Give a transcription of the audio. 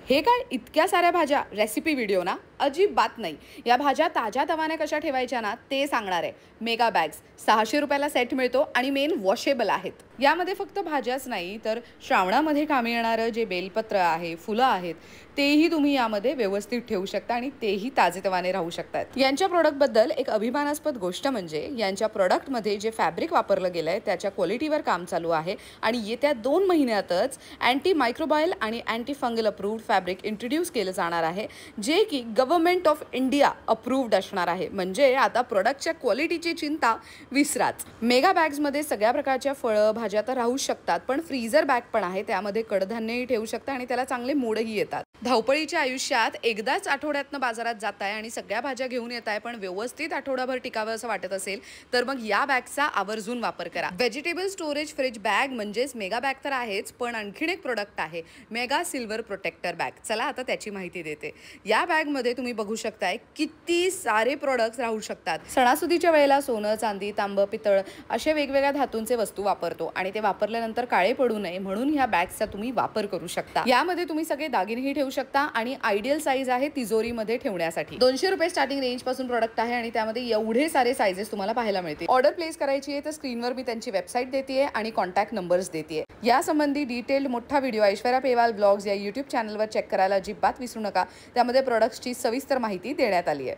हे काय इतक्या साऱ्या भाज्या रेसिपी व्हिडिओ ना? अजिबात नाही. या भाज्या ताज्या तवाने कशा ठेवायच्या ना ते सांगणार आहे. मेगा बॅग्स 600 रुपयाला सेट मिळतो आणि मेन वॉशेबल आहेत. यामध्ये फक्त भाज्याच नाही तर श्रावणामध्ये कामी येणारं जे बेलपत्र आहे, फुलं आहेत, तेही तुम्ही यामध्ये व्यवस्थित ठेवू शकता आणि तेही ताजेतवाने राहू शकतात. यांच्या प्रॉडक्टबद्दल एक अभिमानास्पद गोष्ट म्हणजे यांच्या प्रॉडक्टमध्ये जे फॅब्रिक वापरलं गेलंय त्याच्या क्वालिटीवर काम चालू आहे आणि येत्या 2 महिन्यातच अँटी मायक्रोबायल आणि anti fungal approved fabric introduce केलं जाणार आहे, जे की गव्हर्नमेंट ऑफ इंडिया अप्रूव्ड असणार आहे. म्हणजे आता प्रोडक्टच्या क्वालिटीची चिंता विसराच. मेगा बॅग्समध्ये सगळ्या प्रकारच्या फळं भाज्या तर राहू शकतात, पण फ्रीजर बॅग पण आहे. त्यामध्ये कडधान्यही ठेवू शकता आणि त्याला चांगले मोडही येतात. धावपळीच्या आयुष्यात एकदाच आठवड्यातनं बाजारात जाताय आणि सगळ्या भाज्या घेऊन येताय, पण व्यवस्थित आठवडाभर टिकावं असं वाटत असेल तर मग या बॅगचा आवर्जून वापर करा. व्हेजिटेबल स्टोरेज फ्रिज बॅग म्हणजेच मेगा बॅग तर आहेच, पण आणखीन एक प्रोडक्ट आहे मेगा सिल्वर प्रोटेक्टर बॅग. चला आता त्याची माहिती देते. या बॅगमध्ये तुम्ही बघू शकताय किती सारे प्रोडक्ट्स राहू शकतात. सणासुदीच्या वेळेला सोनं, चांदी, तांब, पितळ असे वेगवेगळ्या धातूंचे वस्तू वापरतो आणि ते वापरल्यानंतर काळे पडू नये म्हणून ह्या बॅगचा तुम्ही वापर करू शकता. यामध्ये तुम्ही सगळे दागिनेही ठेवू शकता आणि आयडियल साईज आहे तिजोरीमध्ये ठेवण्यासाठी. 200 रुपये स्टार्टिंग रेंज पासून प्रोडक्ट आहे आणि त्यामध्ये एवढे सारे साइजेस तुम्हाला पाहायला मिळतील. ऑर्डर प्लेस करायची आहे तर स्क्रीनवर मी त्यांची वेबसाईट देतेय आणि कॉन्टॅक्ट नंबर्स देतेय. यासंबंधी डिटेल्ड मोठा व्हिडिओ ऐश्वर्या पेवाल ब्लॉग्स या YouTube चॅनलवर चेक करायला अजिबात विसरू नका. त्यामध्ये प्रोडक्ट्सची सविस्तर माहिती देण्यात आली आहे.